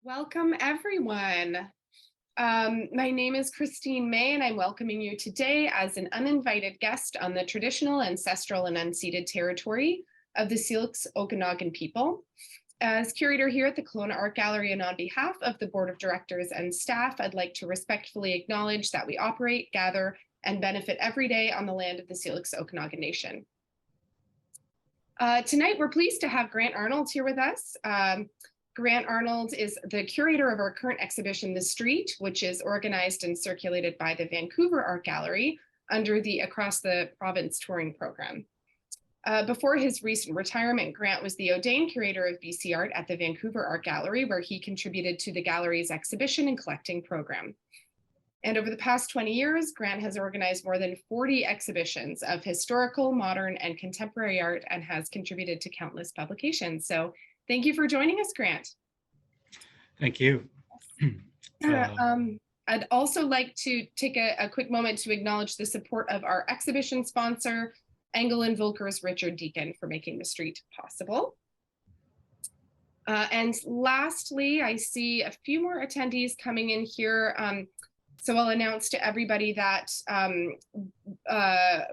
Welcome, everyone. My name is Christine May, and I'm welcoming you today as an uninvited guest on the traditional, ancestral, and unceded territory of the Syilx Okanagan people. As curator here at the Kelowna Art Gallery and on behalf of the board of directors and staff, I'd like to respectfully acknowledge that we operate, gather, and benefit every day on the land of the Syilx Okanagan Nation. Tonight, we're pleased to have Grant Arnold here with us. Grant Arnold is the curator of our current exhibition, The Street, which is organized and circulated by the Vancouver Art Gallery under the Across the Province touring program. Before his recent retirement, Grant was the Audain curator of BC Art at the Vancouver Art Gallery, where he contributed to the gallery's exhibition and collecting program. And over the past 20 years, Grant has organized more than 40 exhibitions of historical, modern, and contemporary art and has contributed to countless publications. So thank you for joining us, Grant. Thank you. I'd also like to take a quick moment to acknowledge the support of our exhibition sponsor, Engel & Volker's Richard Deacon, for making the street possible. And lastly, I see a few more attendees coming in here. So I'll announce to everybody that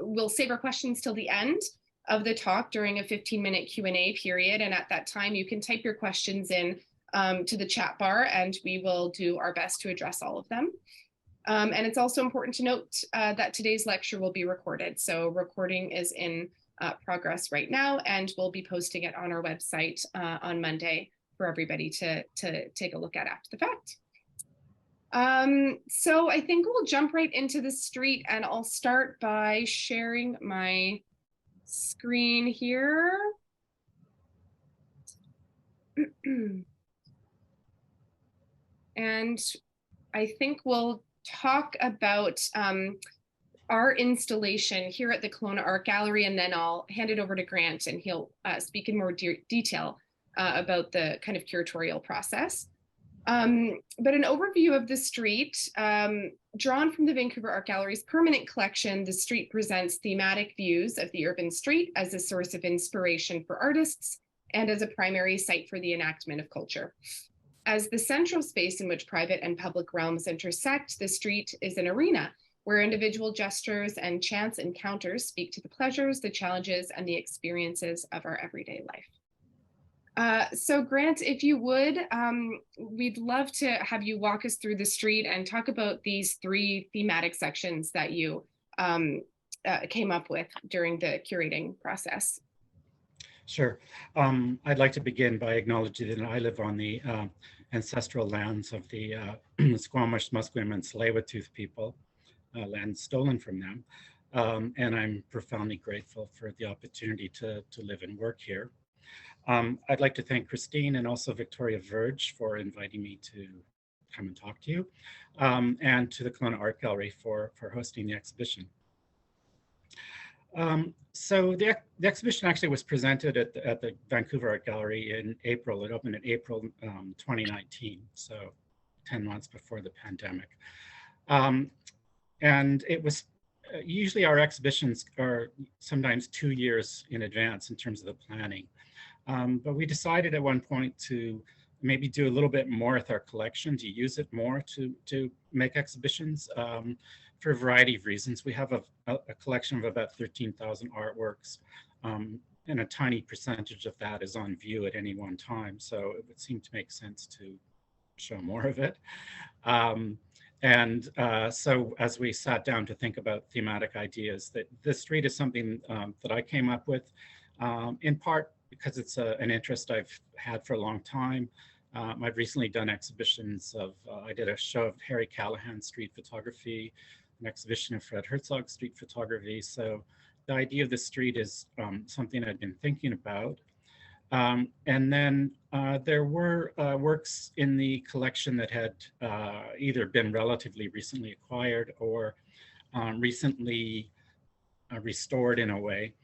we'll save our questions till the end of the talk during a 15-minute Q&A period. And at that time, you can type your questions in to the chat bar and we will do our best to address all of them. And it's also important to note that today's lecture will be recorded. So recording is in progress right now, and we'll be posting it on our website on Monday for everybody to take a look at after the fact. So I think we'll jump right into the street, and I'll start by sharing my screen here. And I think we'll talk about our installation here at the Kelowna Art Gallery, and then I'll hand it over to Grant and he'll speak in more detail about the kind of curatorial process. But an overview of the street, drawn from the Vancouver Art Gallery's permanent collection, the street presents thematic views of the urban street as a source of inspiration for artists and as a primary site for the enactment of culture. As the central space in which private and public realms intersect, the street is an arena where individual gestures and chance encounters speak to the pleasures, the challenges, and the experiences of our everyday life. So Grant, if you would, we'd love to have you walk us through the street and talk about these three thematic sections that you came up with during the curating process. Sure. I'd like to begin by acknowledging that I live on the ancestral lands of the Squamish, Musqueam, and Tsleil-Waututh people, land stolen from them. And I'm profoundly grateful for the opportunity to live and work here. I'd like to thank Christine and also Victoria Verge for inviting me to come and talk to you, and to the Kelowna Art Gallery for hosting the exhibition. So the exhibition actually was presented at the Vancouver Art Gallery in April. It opened in April 2019, so 10 months before the pandemic. And it was usually our exhibitions are sometimes 2 years in advance in terms of the planning. But we decided at one point to maybe do a little bit more with our collection, to use it more to make exhibitions for a variety of reasons. We have a collection of about 13,000 artworks, and a tiny percentage of that is on view at any one time. So it would seem to make sense to show more of it. So as we sat down to think about thematic ideas, that this street is something that I came up with, in part because it's an interest I've had for a long time. I've recently done exhibitions of, I did a show of Harry Callahan's street photography, an exhibition of Fred Herzog's street photography. So the idea of the street is something I've been thinking about. And then there were works in the collection that had either been relatively recently acquired or recently restored in a way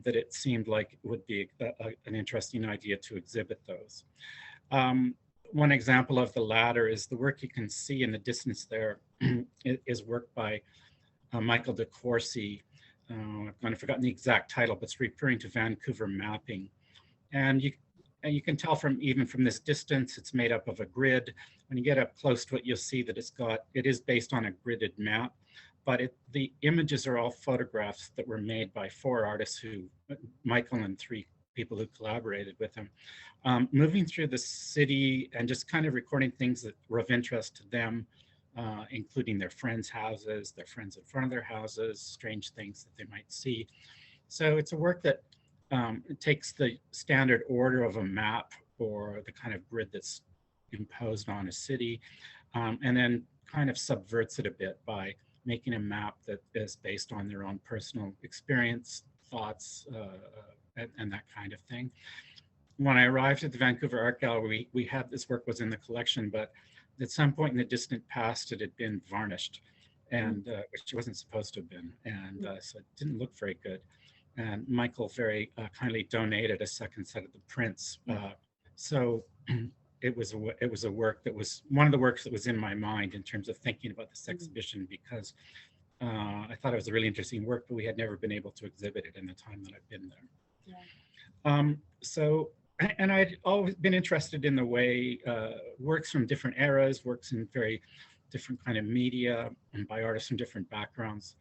that it seemed like it would be an interesting idea to exhibit those. One example of the latter is the work you can see in the distance there is work by Michael de Courcy. I've kind of forgotten the exact title, but it's referring to Vancouver mapping. And and you can tell from even from this distance, it's made up of a grid. When you get up close to it, you'll see that it is based on a gridded map, but the images are all photographs that were made by 4 artists Michael and 3 people who collaborated with him, moving through the city and just kind of recording things that were of interest to them, including their friends' houses, their friends in front of their houses, strange things that they might see. So it's a work that it takes the standard order of a map or the kind of grid that's imposed on a city, and then kind of subverts it a bit by making a map that is based on their own personal experience, thoughts, and that kind of thing. When I arrived at the Vancouver Art Gallery, we had this work was in the collection, but at some point in the distant past, it had been varnished, and which it wasn't supposed to have been, and so it didn't look very good. And Michael very kindly donated a second set of the prints. So it was a work that was one of the works that was in my mind in terms of thinking about this exhibition, because I thought it was a really interesting work, but we had never been able to exhibit it in the time that I've been there. Yeah. And I'd always been interested in the way works from different eras, works in very different kind of media and by artists from different backgrounds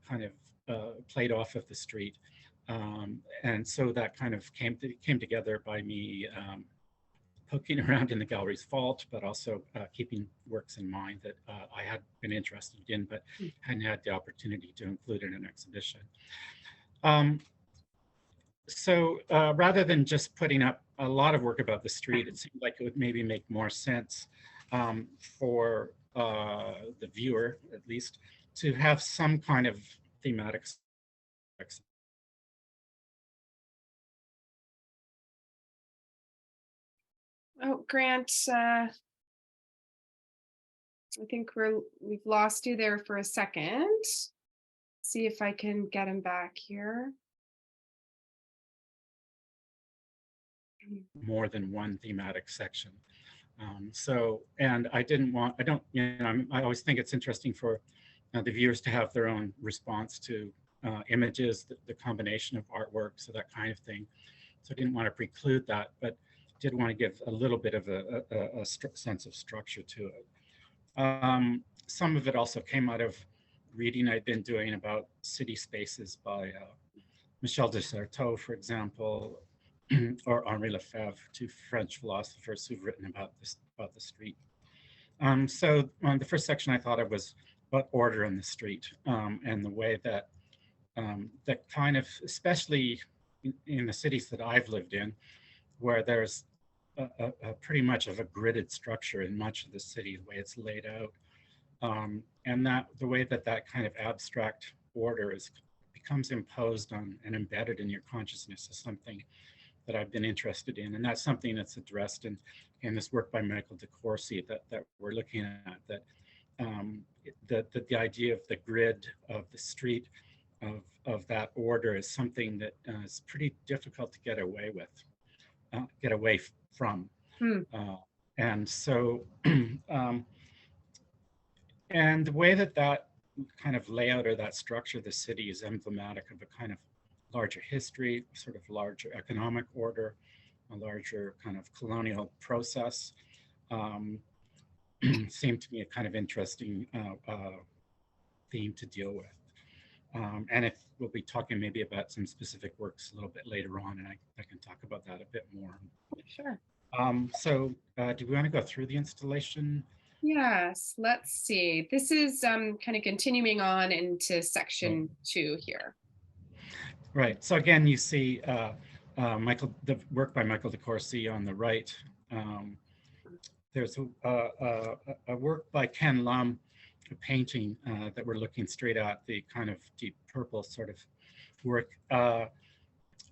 kind of played off of the street. And so that kind of came together by me poking around in the gallery's vault, but also keeping works in mind that I had been interested in, but hadn't had the opportunity to include in an exhibition. So rather than just putting up a lot of work about the street, it seemed like it would maybe make more sense for the viewer, at least, to have some kind of thematic. Oh, Grant, I think we've lost you there for a second. See if I can get him back here. More than one thematic section. And I always think it's interesting for the viewers to have their own response to images, the combination of artwork, so that kind of thing. So I didn't want to preclude that, but did want to give a little bit of a sense of structure to it. Some of it also came out of reading I'd been doing about city spaces by Michel de Certeau, for example, or Henri Lefebvre, 2 French philosophers who've written about the street. So the first section I thought of was about order in the street, and the way that that kind of, especially in the cities that I've lived in, where there's a pretty much of a gridded structure in much of the city, the way it's laid out, and that the way that kind of abstract order becomes imposed on and embedded in your consciousness is something that I've been interested in, and that's something that's addressed in this work by Michael de Courcy that we're looking at. That the idea of the grid of the street, of that order, is something that is pretty difficult to get away from. And so, and the way that kind of layout or that structure of the city is emblematic of a kind of larger history, sort of larger economic order, a larger kind of colonial process, seemed to me a kind of interesting theme to deal with. And if we'll be talking maybe about some specific works a little bit later on, and I can talk about that a bit more. Sure. So do we want to go through the installation? Yes, let's see. This is kind of continuing on into section 2 here. Right. So again, you see the work by Michael de Courcy on the right. There's a work by Ken Lum, a painting that we're looking straight at, the kind of deep purple sort of work.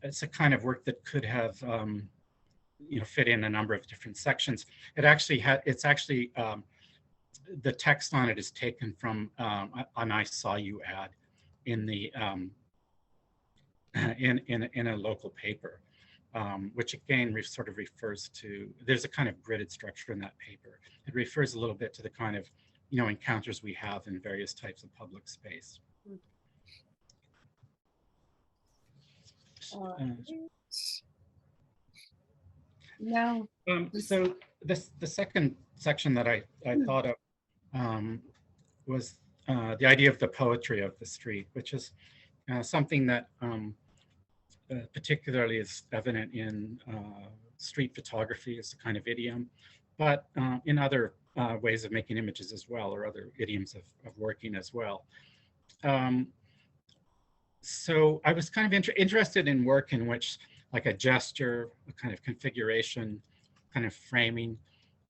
It's a kind of work that could have fit in a number of different sections. It's actually the text on it is taken from an I Saw You ad in the in a local paper, which again sort of refers to, there's a kind of gridded structure in that paper. It refers a little bit to the kind of encounters we have in various types of public space. No. So the second section that I thought of was the idea of the poetry of the street, which is something that particularly is evident in street photography as a kind of idiom, but in other ways of making images as well, or other idioms of working as well. So I was kind of interested in work in which like a gesture, a kind of configuration, kind of framing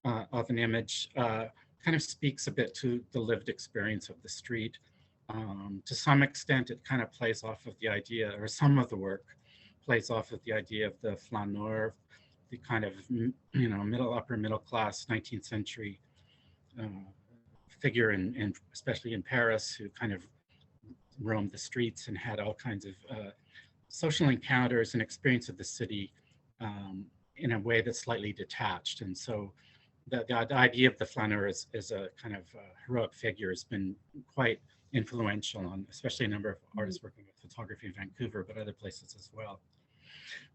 of an image kind of speaks a bit to the lived experience of the street. To some extent, it kind of plays off of the idea, or some of the work plays off of the idea of the flaneur, the kind of, upper middle class 19th century figure, in especially in Paris, who kind of roamed the streets and had all kinds of social encounters and experience of the city in a way that's slightly detached. And so the idea of the flaneur is a kind of heroic figure has been quite influential on especially a number of artists working with photography in Vancouver, but other places as well.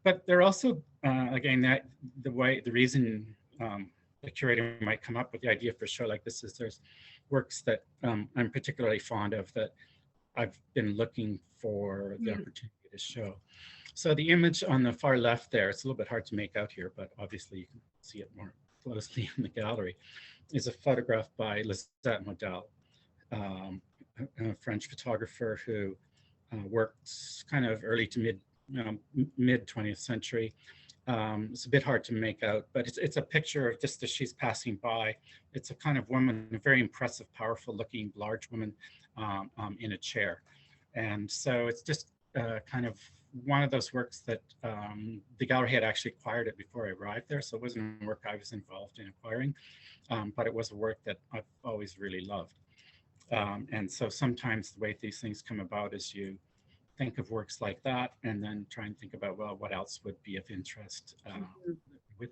But they're also, again, that the reason the curator might come up with the idea for a show like this is there's works that I'm particularly fond of that I've been looking for the opportunity to show. So the image on the far left there, it's a little bit hard to make out here, but obviously you can see it more closely in the gallery, is a photograph by Lisette Model, a French photographer who worked kind of early to mid 20th century. It's a bit hard to make out, but it's a picture of just as she's passing by. It's a kind of woman, a very impressive, powerful looking, large woman in a chair. And so it's just kind of one of those works that the gallery had actually acquired it before I arrived there. So it wasn't a work I was involved in acquiring, but it was a work that I've always really loved. And so sometimes the way these things come about is you think of works like that and then try and think about, well, what else would be of interest with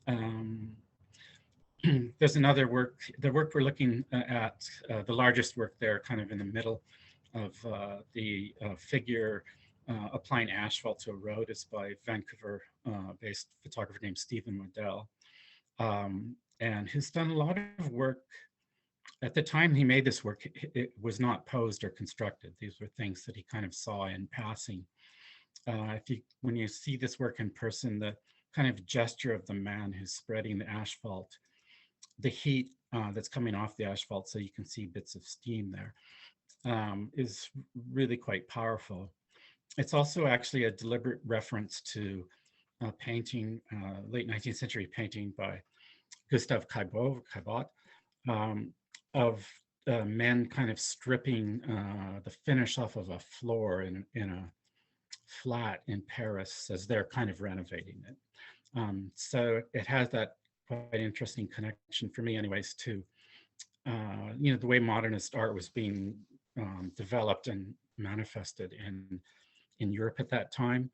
them. There's another work, the work we're looking at, the largest work there kind of in the middle of the figure applying asphalt to a road is by Vancouver-based photographer named Stephen Model, and who's done a lot of work. At the time he made this work, it was not posed or constructed. These were things that he kind of saw in passing. When you see this work in person, the kind of gesture of the man who's spreading the asphalt, the heat that's coming off the asphalt, so you can see bits of steam there, is really quite powerful. It's also actually a deliberate reference to a painting, late 19th century painting by Gustave Caillebotte, of men kind of stripping the finish off of a floor in a flat in Paris as they're kind of renovating it. So it has that quite interesting connection for me anyways to, the way modernist art was being developed and manifested in Europe at that time.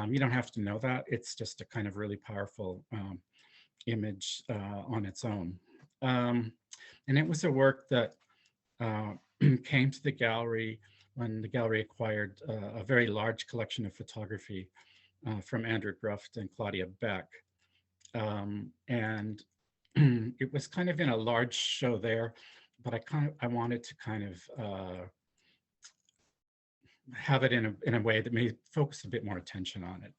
You don't have to know that. It's just a kind of really powerful image on its own. And it was a work that came to the gallery when the gallery acquired a very large collection of photography from Andrew Gruft and Claudia Beck. And it was kind of in a large show there, but I wanted to kind of have it in a way that may focus a bit more attention on it.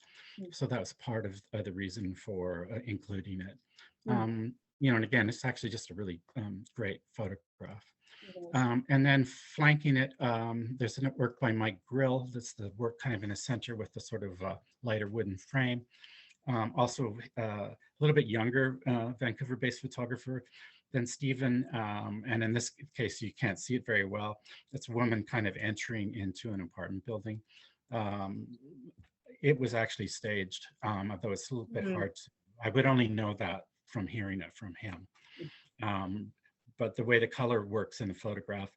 So that was part of the reason for including it. And again, it's actually just a really great photograph. And then flanking it, there's a work by Mike Grill. That's the work kind of in the center with the sort of lighter wooden frame. Also a little bit younger Vancouver-based photographer than Stephen. And in this case, you can't see it very well. It's a woman kind of entering into an apartment building. It was actually staged, although it's a little bit hard to, I would only know that from hearing it from him. But the way the color works in the photograph,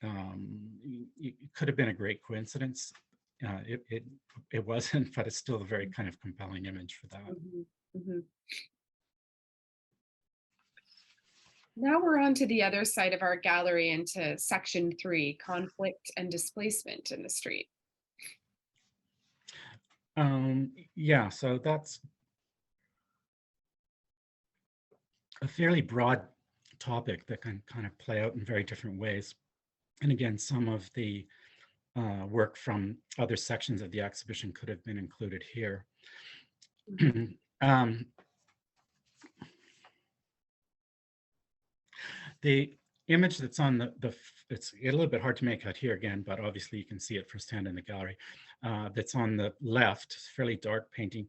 it could have been a great coincidence. It wasn't, but it's still a very kind of compelling image for that. Now we're on to the other side of our gallery, into section 3, conflict and displacement in the street. Yeah, so that's a fairly broad topic that can kind of play out in very different ways. And again, some of the work from other sections of the exhibition could have been included here. um, the image that's on it's a little bit hard to make out here again, but obviously you can see it firsthand in the gallery. That's on the left, fairly dark painting,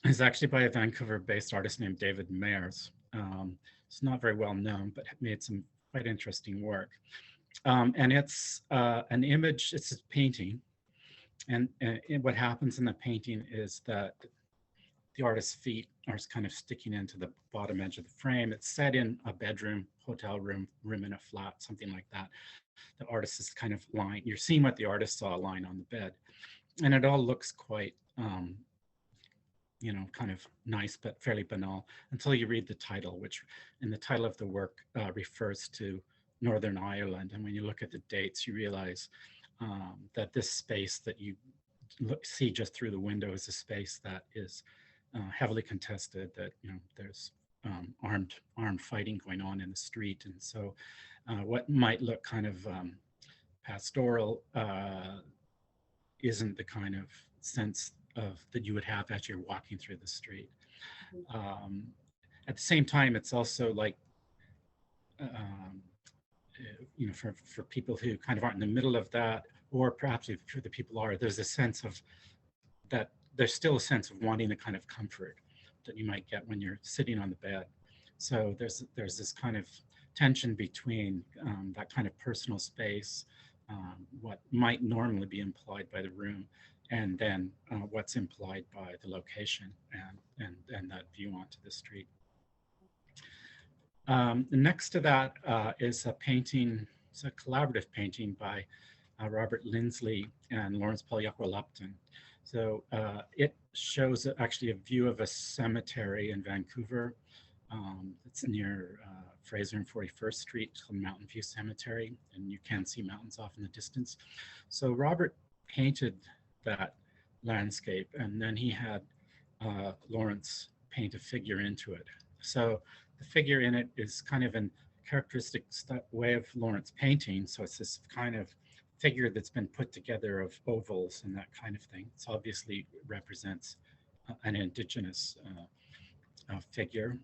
is actually by a Vancouver-based artist named David Mayers. It's not very well known, but made some quite interesting work. And it's an image, it's a painting. And what happens in the painting is that the artist's feet are kind of sticking into the bottom edge of the frame. It's set in a bedroom, hotel room in a flat, something like that. The artist is kind of lying, you're seeing what the artist saw lying on the bed. And it all looks quite, you know, kind of nice, but fairly banal until you read the title, which in the title of the work refers to Northern Ireland. And when you look at the dates, you realize that this space that you see just through the window is a space that is heavily contested, that, you know, there's armed fighting going on in the street. And so what might look kind of pastoral isn't the kind of sense of that you would have as you're walking through the street. At the same time, it's also like, you know, for people who kind of aren't in the middle of that, or perhaps if the people are, there's a sense of that there's still a sense of wanting the kind of comfort that you might get when you're sitting on the bed. So there's this kind of tension between that kind of personal space, what might normally be implied by the room, and then what's implied by the location and that view onto the street. Next to that is a painting, it's a collaborative painting by Robert Lindsley and Lawrence Polyakwa-Lupton. So it shows actually a view of a cemetery in Vancouver. It's near Fraser and 41st Street, called Mountain View Cemetery, and you can see mountains off in the distance. So Robert painted that landscape, and then he had Lawrence paint a figure into it. So the figure in it is kind of a characteristic way of Lawrence painting. So it's this kind of figure that's been put together of ovals and that kind of thing. It obviously represents an Indigenous figure.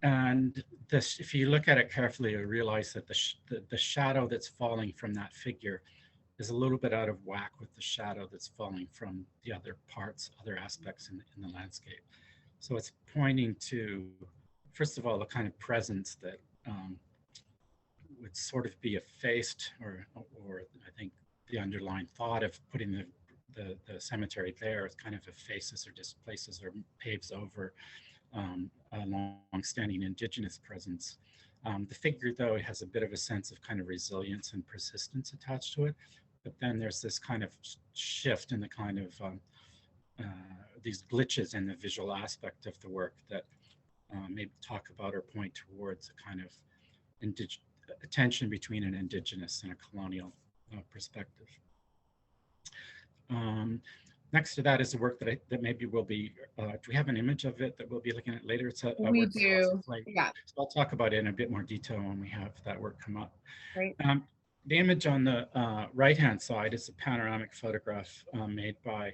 And this, if you look at it carefully, you realize that the shadow that's falling from that figure is a little bit out of whack with the shadow that's falling from the other parts, other aspects in the landscape. So it's pointing to, first of all, the kind of presence that would sort of be effaced, or I think the underlying thought of putting the cemetery there is kind of effaces or displaces or paves over a long-standing Indigenous presence. The figure, though, it has a bit of a sense of kind of resilience and persistence attached to it. But then there's this kind of shift in the kind of these glitches in the visual aspect of the work that maybe talk about or point towards a kind of a tension between an Indigenous and a colonial perspective. Next to that is a work that maybe will be, do we have an image of it that we'll be looking at later? It's a we work do, yeah. So I'll talk about it in a bit more detail when we have that work come up. Right. The image on the right-hand side is a panoramic photograph made by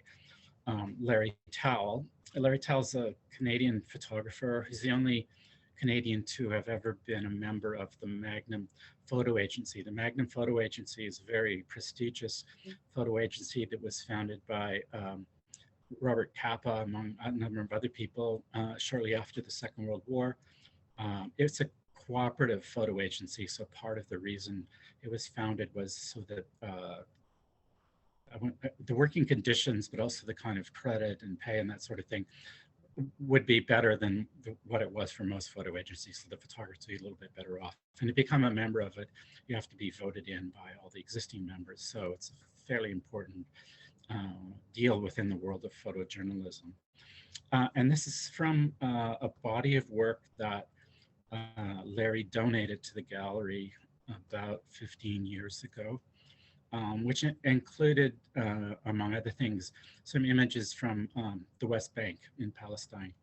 Larry Towell. Larry Towell's a Canadian photographer. He's the only Canadian to have ever been a member of the Magnum Photo Agency. The Magnum Photo Agency is a very prestigious photo agency that was founded by Robert Capa, among a number of other people, shortly after the Second World War. It's a cooperative photo agency, so part of the reason it was founded was so that the working conditions, but also the kind of credit and pay and that sort of thing would be better than what it was for most photo agencies. So the photographers would be a little bit better off. And to become a member of it, you have to be voted in by all the existing members. So it's a fairly important deal within the world of photojournalism. And this is from a body of work that Larry donated to the gallery about 15 years ago. which included, among other things, some images from the West Bank in Palestine,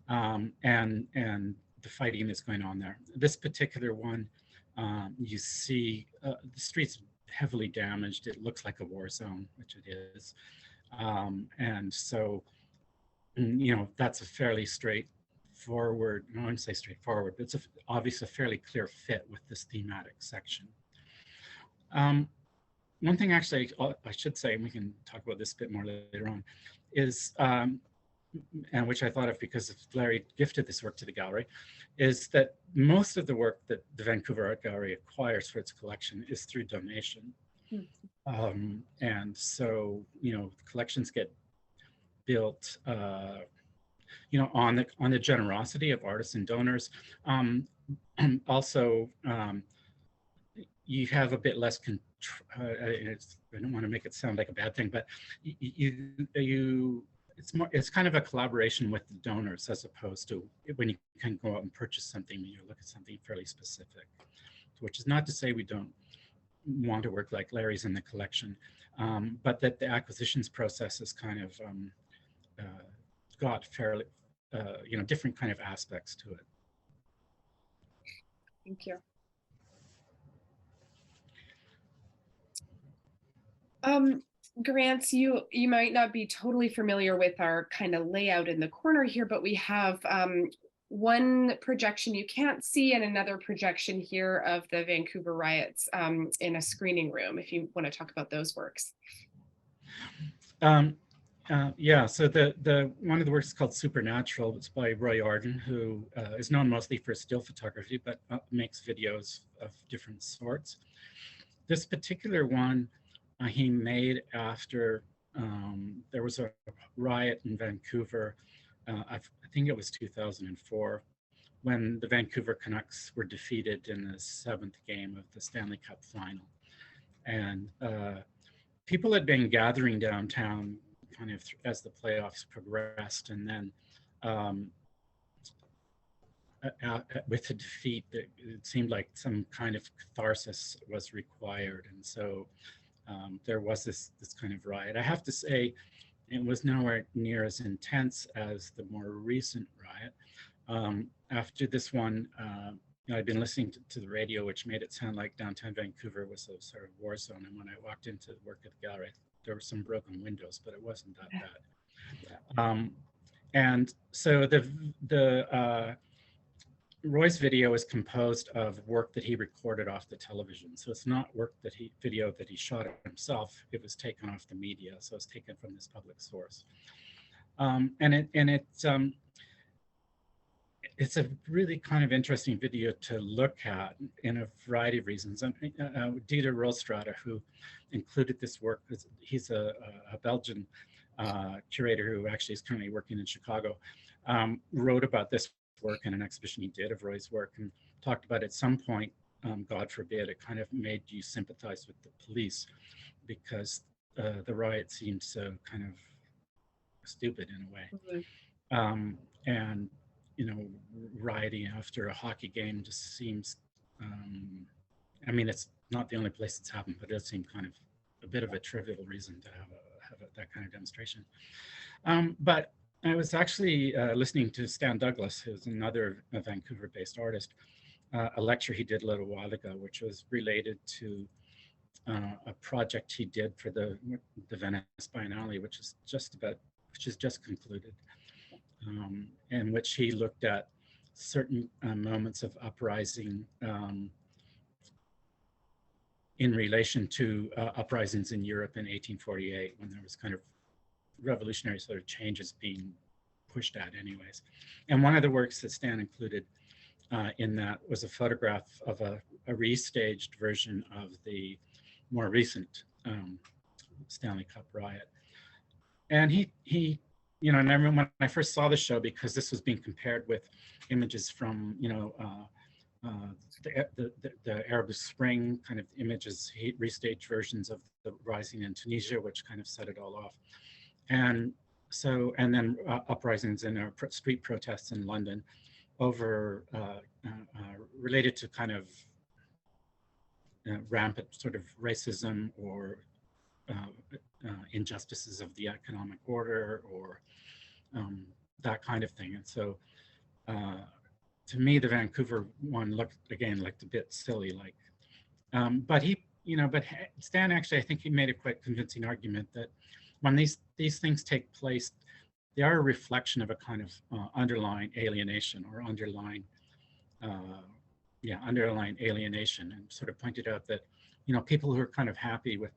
and the fighting that's going on there. This particular one, you see the streets heavily damaged. It looks like a war zone, which it is. And so, that's a fairly straightforward, I wouldn't say straightforward, but it's obviously a fairly clear fit with this thematic section. One thing actually I should say, and we can talk about this a bit more later on, is, and which I thought of because Larry gifted this work to the gallery, is that most of the work that the Vancouver Art Gallery acquires for its collection is through donation. And so, collections get built, on the generosity of artists and donors. Also, you have a bit less control. I don't want to make it sound like a bad thing, but it's kind of a collaboration with the donors, as opposed to when you can go out and purchase something and you look at something fairly specific, which is not to say we don't want to work like Larry's in the collection, but that the acquisitions process is kind of got fairly, different kind of aspects to it. Thank you. Grant, you might not be totally familiar with our kind of layout in the corner here, but we have one projection you can't see and another projection here of the Vancouver riots in a screening room, if you want to talk about those works. Yeah, so the one of the works is called Supernatural. It's by Roy Audain, who is known mostly for still photography, but makes videos of different sorts. This particular one he made after there was a riot in Vancouver. I think it was 2004, when the Vancouver Canucks were defeated in the 7th game of the Stanley Cup final. And people had been gathering downtown kind of as the playoffs progressed, and then with the defeat, it seemed like some kind of catharsis was required, and so there was this kind of riot. I have to say, it was nowhere near as intense as the more recent riot. After this one, I'd been listening to the radio, which made it sound like downtown Vancouver was a sort of war zone. And when I walked into the work at the gallery, there were some broken windows, but it wasn't that bad. And so the Roy's video is composed of work that he recorded off the television. So it's not video that he shot himself. It was taken off the media. So it's taken from this public source. It's a really kind of interesting video to look at in a variety of reasons. And Dieter Rolstrata, who included this work, he's a Belgian curator who actually is currently working in Chicago, wrote about this work in an exhibition he did of Roy's work, and talked about at some point, God forbid, it kind of made you sympathize with the police because the riot seemed so kind of stupid in a way. Mm-hmm. And rioting after a hockey game just seems, I mean, it's not the only place it's happened, but it does seem kind of a bit of a trivial reason to have that kind of demonstration. But I was actually listening to Stan Douglas, who's another Vancouver-based artist, a lecture he did a little while ago, which was related to a project he did for the Venice Biennale, which is just concluded, in which he looked at certain moments of uprising in relation to uprisings in Europe in 1848, when there was kind of revolutionary sort of changes being pushed at anyways. And one of the works that Stan included in that was a photograph of a restaged version of the more recent Stanley Cup riot. And he and I remember when I first saw the show, because this was being compared with images from, the Arab Spring kind of images, restaged versions of the rising in Tunisia, which kind of set it all off. And so, and then uprisings and street protests in London over related to kind of rampant sort of racism or injustices of the economic order or that kind of thing. And so to me, the Vancouver one looked a bit silly, like, but Stan actually, I think he made a quite convincing argument that when these things take place, they are a reflection of a kind of underlying alienation or underlying alienation, and sort of pointed out that, people who are kind of happy with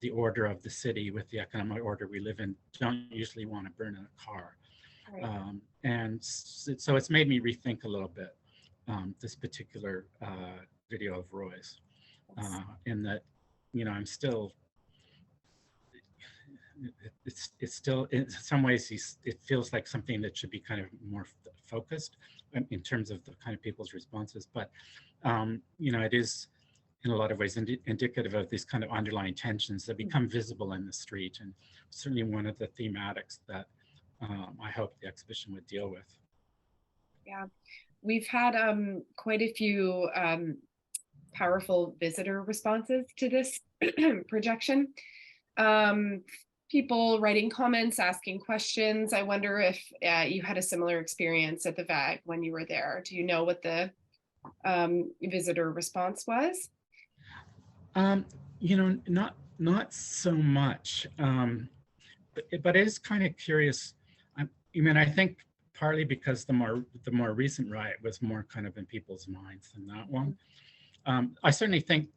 the order of the city, with the economic order we live in, don't usually want to burn a car. Right. And so it's made me rethink a little bit this particular video of Roy's, in that, I'm still, it's still, in some ways, it feels like something that should be kind of more focused in terms of the kind of people's responses. But, it is in a lot of ways indicative of these kind of underlying tensions that become visible in the street, and certainly one of the thematics that I hope the exhibition would deal with. Yeah, we've had quite a few powerful visitor responses to this projection. People writing comments, asking questions. I wonder if you had a similar experience at the VAG when you were there. Do you know what the visitor response was? Not so much, but it is kind of curious. I think partly because the more recent riot was more kind of in people's minds than that one. I certainly think,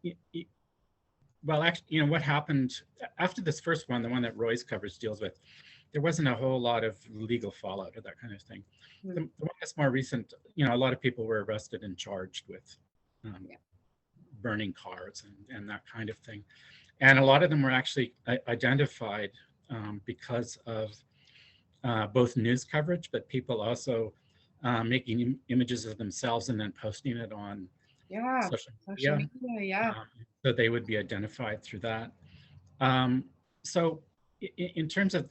well, actually, what happened after this first one, the one that Roy's coverage deals with, there wasn't a whole lot of legal fallout or that kind of thing. The one that's more recent, a lot of people were arrested and charged with burning cars and that kind of thing. And a lot of them were actually identified because of both news coverage, but people also making images of themselves and then posting it on social media. So they would be identified through that. So in terms of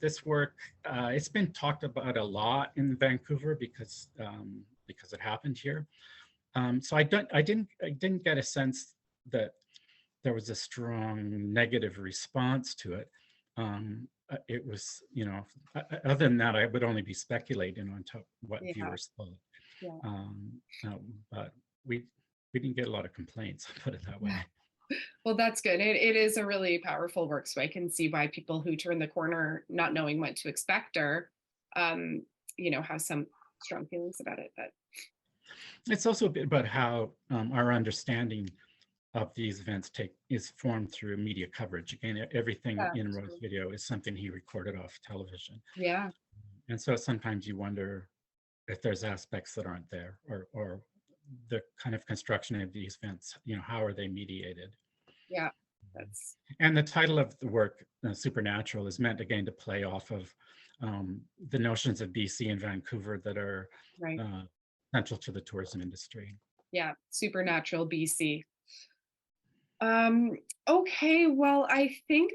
this work, it's been talked about a lot in Vancouver because it happened here. So I didn't get a sense that there was a strong negative response to it. It was, other than that, I would only be speculating on what viewers thought. But we didn't get a lot of complaints, I'll put it that way. Well, that's good. It is a really powerful work, so I can see why people who turn the corner not knowing what to expect or, have some strong feelings about it. But it's also a bit about how our understanding of these events is formed through media coverage. Again, everything in Roy's video is something he recorded off television. Yeah. And so sometimes you wonder if there's aspects that aren't there, or the kind of construction of these events, how are they mediated? Yeah, and the title of the work, Supernatural, is meant again to play off of the notions of BC and Vancouver that are central to the tourism industry. Yeah, Supernatural BC. Okay, well, I think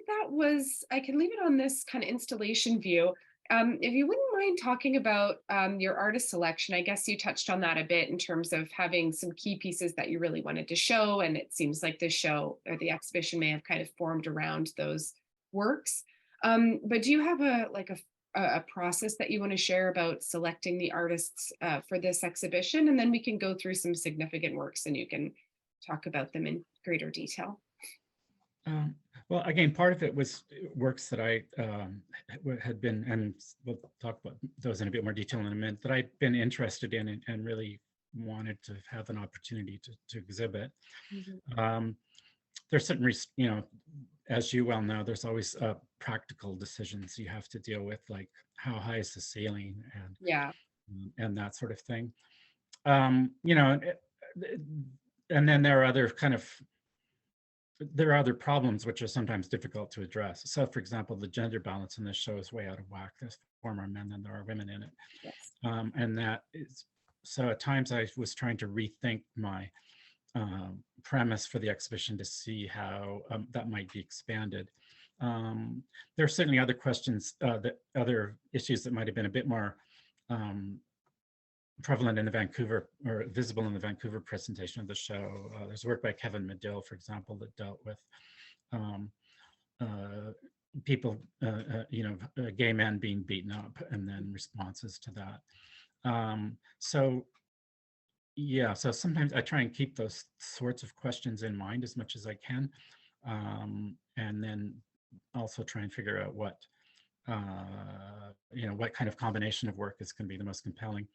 I can leave it on this kind of installation view. If you wouldn't mind talking about your artist selection, I guess you touched on that a bit in terms of having some key pieces that you really wanted to show, and it seems like this show or the exhibition may have kind of formed around those works. But do you have a process that you want to share about selecting the artists for this exhibition? And then we can go through some significant works and you can talk about them in greater detail. Well, again, part of it was works that I had been, and we'll talk about those in a bit more detail in a minute, that I'd been interested in and really wanted to have an opportunity to exhibit. Mm-hmm. There's certain, as you well know, there's always practical decisions you have to deal with, like how high is the ceiling and that sort of thing. And then there are other problems which are sometimes difficult to address. So, for example, the gender balance in this show is way out of whack. There's far more men than there are women in it. Yes. And that is, so at times I was trying to rethink my premise for the exhibition to see how that might be expanded. There are certainly other questions, other issues that might have been a bit more prevalent in the Vancouver, or visible in the Vancouver presentation of the show. There's work by Kevin Medill, for example, that dealt with um, people, gay men being beaten up, and then responses to that. So yeah, so sometimes I try and keep those sorts of questions in mind as much as I can, and then also try and figure out what what kind of combination of work is going to be the most compelling.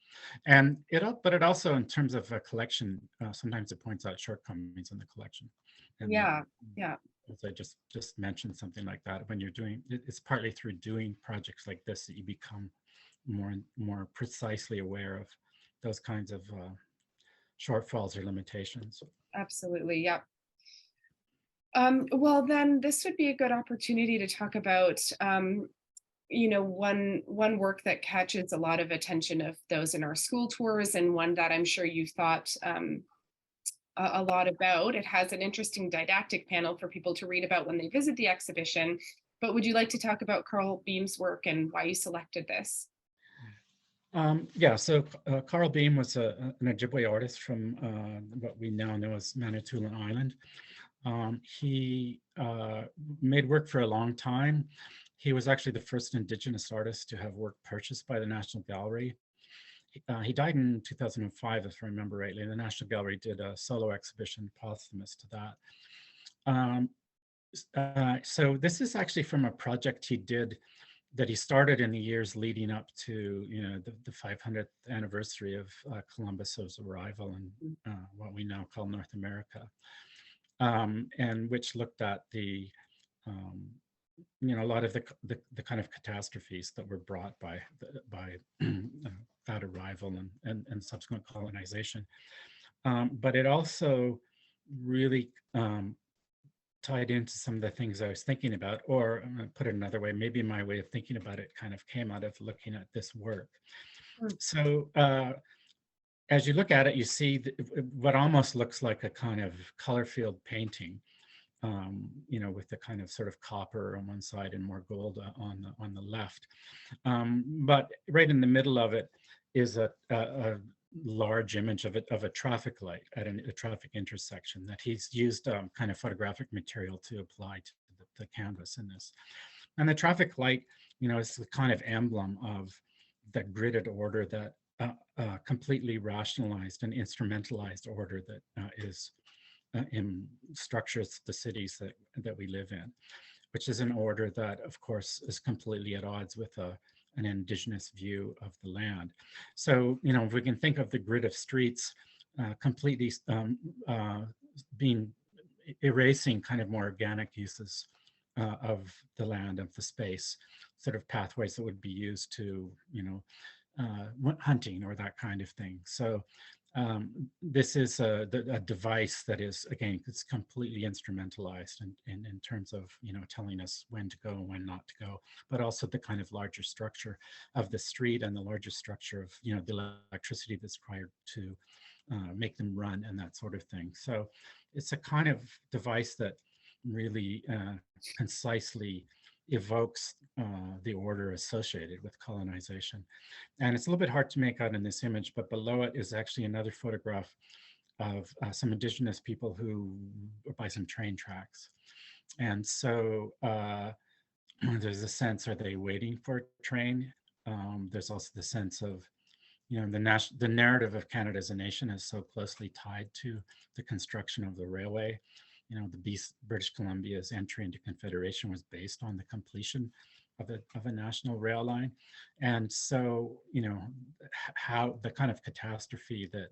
And but it also, in terms of a collection, sometimes it points out shortcomings in the collection. And Yeah, yeah. as I just mentioned, something like that, when you're doing it's partly through doing projects like this that you become more precisely aware of those kinds of shortfalls or limitations. Absolutely. Yeah. Well, then this would be a good opportunity to talk about, one work that catches a lot of attention of those in our school tours, and one that I'm sure you thought a lot about. It has an interesting didactic panel for people to read about when they visit the exhibition. But would you like to talk about Carl Beam's work and why you selected this? Yeah, so Carl Beam was an Ojibwe artist from what we now know as Manitoulin Island. He made work for a long time. He was actually the first Indigenous artist to have work purchased by the National Gallery. He died in 2005, if I remember rightly. The National Gallery did a solo exhibition posthumous to that. So this is actually from a project he did that he started in the years leading up to the 500th anniversary of Columbus's arrival in what we now call North America, and which looked at a lot of the kind of catastrophes that were brought by that arrival and subsequent colonization. But it also really tied into some of the things I was thinking about, or I'm going to put it another way, maybe my way of thinking about it kind of came out of looking at this work. So as you look at it, you see what almost looks like a kind of color field painting, with the kind of sort of copper on one side and more gold on the left. But right in the middle of it is a large image of a traffic light at a traffic intersection that he's used kind of photographic material to apply to the canvas in this. And the traffic light, is the kind of emblem of the gridded order that completely rationalized and instrumentalized order that is in structures the cities that we live in, which is an order that, of course, is completely at odds with an Indigenous view of the land. So, if we can think of the grid of streets completely erasing kind of more organic uses of the land, of the space, sort of pathways that would be used to, hunting or that kind of thing. So this is a device that is, again, it's completely instrumentalized in terms of, telling us when to go and when not to go, but also the kind of larger structure of the street and the larger structure of, the electricity that's required to make them run and that sort of thing. So it's a kind of device that really concisely evokes the order associated with colonization. And it's a little bit hard to make out in this image, but below it is actually another photograph of some Indigenous people who are by some train tracks. And so there's a sense, are they waiting for a train? There's also the sense of, the narrative of Canada as a nation is so closely tied to the construction of the railway. British Columbia's entry into Confederation was based on the completion of a national rail line. And so, how the kind of catastrophe that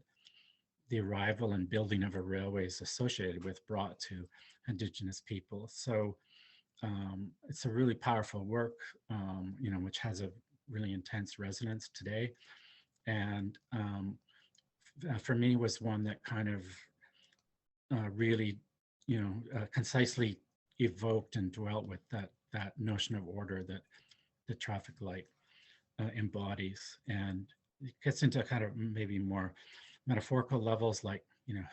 the arrival and building of a railway is associated with brought to Indigenous people. So it's a really powerful work, which has a really intense resonance today. And for me was one that kind of really concisely evoked and dwelt with that notion of order that the traffic light embodies. And it gets into kind of maybe more metaphorical levels, like,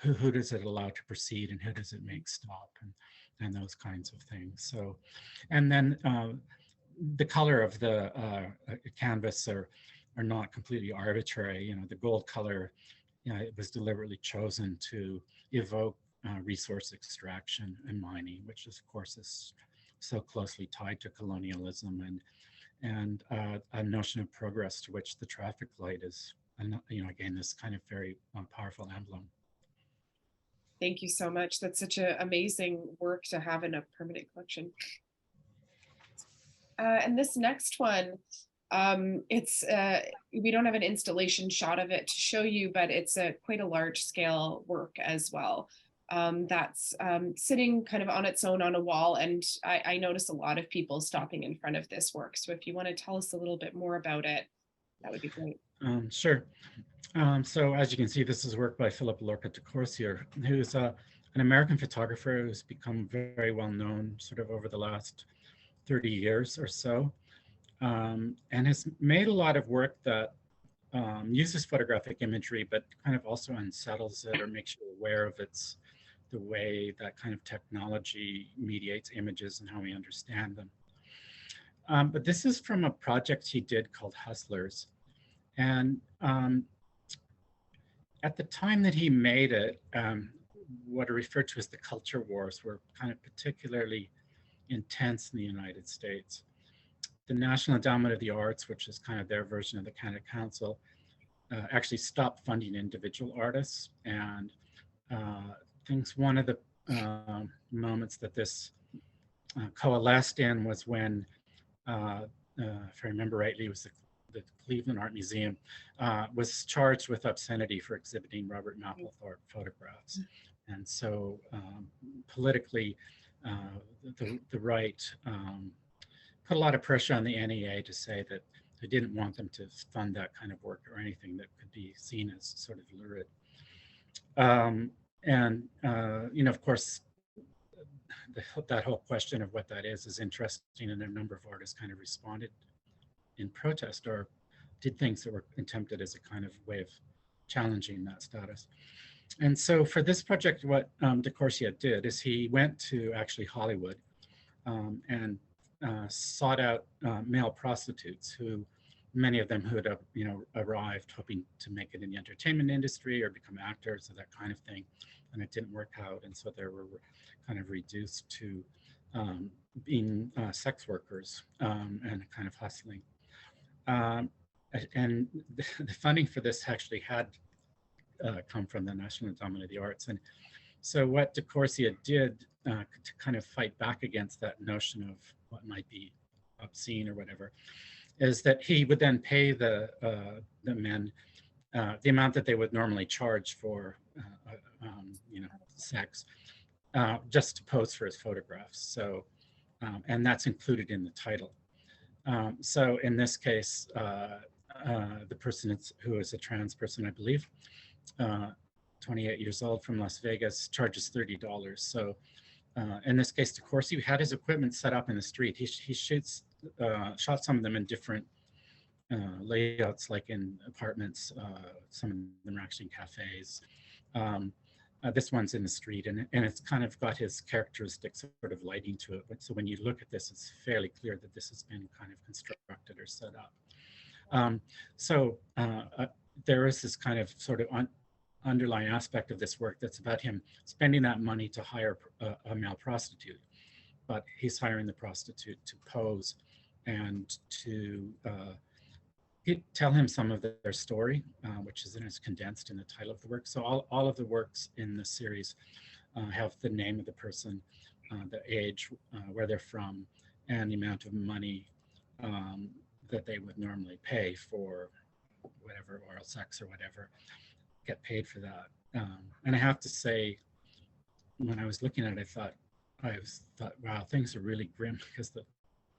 who does it allow to proceed and who does it make stop, and those kinds of things. So, and then the color of the canvas, or are not completely arbitrary. You know, the gold color, you know, it was deliberately chosen to evoke resource extraction and mining, which of course is so closely tied to colonialism and a notion of progress to which the traffic light is, you know, again, this kind of very powerful emblem. Thank you so much. That's such an amazing work to have in a permanent collection. And this next one, it's we don't have an installation shot of it to show you, but it's quite a large scale work as well. That's sitting kind of on its own on a wall, and I notice a lot of people stopping in front of this work. So if you want to tell us a little bit more about it, that would be great. Sure. So as you can see, this is work by Philip Lorca de Corsier, who's an American photographer who's become very well known sort of over the last 30 years or so, and has made a lot of work that uses photographic imagery, but kind of also unsettles it or makes you aware of the way that kind of technology mediates images and how we understand them. But this is from a project he did called Hustlers. And at the time that he made it, what are referred to as the culture wars were kind of particularly intense in the United States. The National Endowment of the Arts, which is kind of their version of the Canada Council, actually stopped funding individual artists. And I think one of the moments that this coalesced in was when, if I remember rightly, it was the Cleveland Art Museum was charged with obscenity for exhibiting Robert Mapplethorpe photographs. And so politically, the right put a lot of pressure on the NEA to say that they didn't want them to fund that kind of work or anything that could be seen as sort of lurid. You know, of course, that whole question of what that is interesting, and a number of artists kind of responded in protest or did things that were attempted as a kind of way of challenging that status. And so for this project, what de Corsier did is he went to actually Hollywood and sought out male prostitutes who, many of them who had, you know, arrived hoping to make it in the entertainment industry or become actors or that kind of thing, and it didn't work out, and so they were kind of reduced to being sex workers and kind of hustling. And the funding for this actually had come from the National Endowment of the Arts, and so what de Corsier did to kind of fight back against that notion of what might be obscene or whatever, is that he would then pay the men the amount that they would normally charge for, you know, sex, just to pose for his photographs. So, and that's included in the title. So in this case, the person who is a trans person, I believe, 28 years old from Las Vegas, charges $30. So in this case, de Corsier had his equipment set up in the street. He shot some of them in different layouts, like in apartments. Some of them are actually in cafes. This one's in the street, and it's kind of got his characteristic sort of lighting to it. But so when you look at this, it's fairly clear that this has been kind of constructed or set up. There is this kind of sort of underlying aspect of this work that's about him spending that money to hire a male prostitute, but he's hiring the prostitute to pose and to tell him some of their story, which is condensed in the title of the work. So all of the works in the series have the name of the person, the age, where they're from, and the amount of money that they would normally pay for whatever, oral sex or whatever, get paid for that. And I have to say, when I was looking at it, I thought, wow, things are really grim because the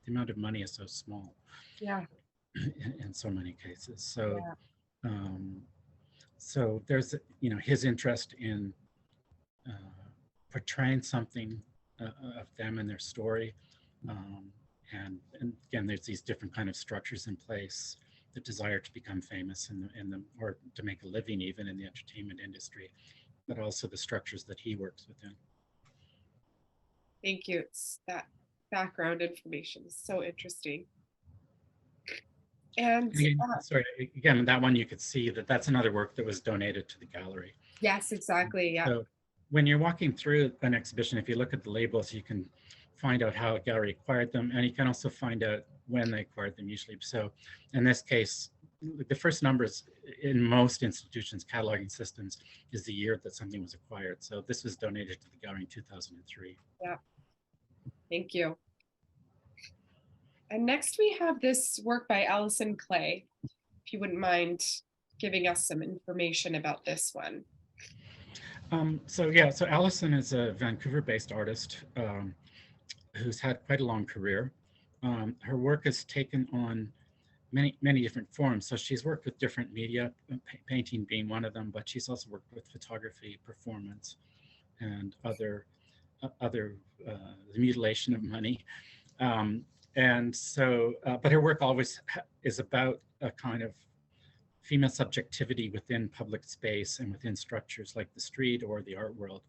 amount of money is so small. Yeah. In so many cases. So, yeah. So there's, you know, his interest in portraying something of them and their story. And again, there's these different kind of structures in place, the desire to become famous or to make a living even in the entertainment industry, but also the structures that he works within. Thank you. It's that background information is so interesting. And Sorry, again, that one you could see that that's another work that was donated to the gallery. yes, exactly. Yeah. So when you're walking through an exhibition, if you look at the labels, you can find out how a gallery acquired them, and you can also find out when they acquired them usually. So in this case, the first numbers in most institutions' cataloging systems is the year that something was acquired. So this was donated to the gallery in 2003. Yeah, thank you. And next we have this work by Allison Clay. If you wouldn't mind giving us some information about this one. So Allison is a Vancouver-based artist who's had quite a long career. Her work has taken on many different forms. So she's worked with different media, painting being one of them, but she's also worked with photography, performance, and other the mutilation of money. And so, but her work always is about a kind of female subjectivity within public space and within structures like the street or the art world,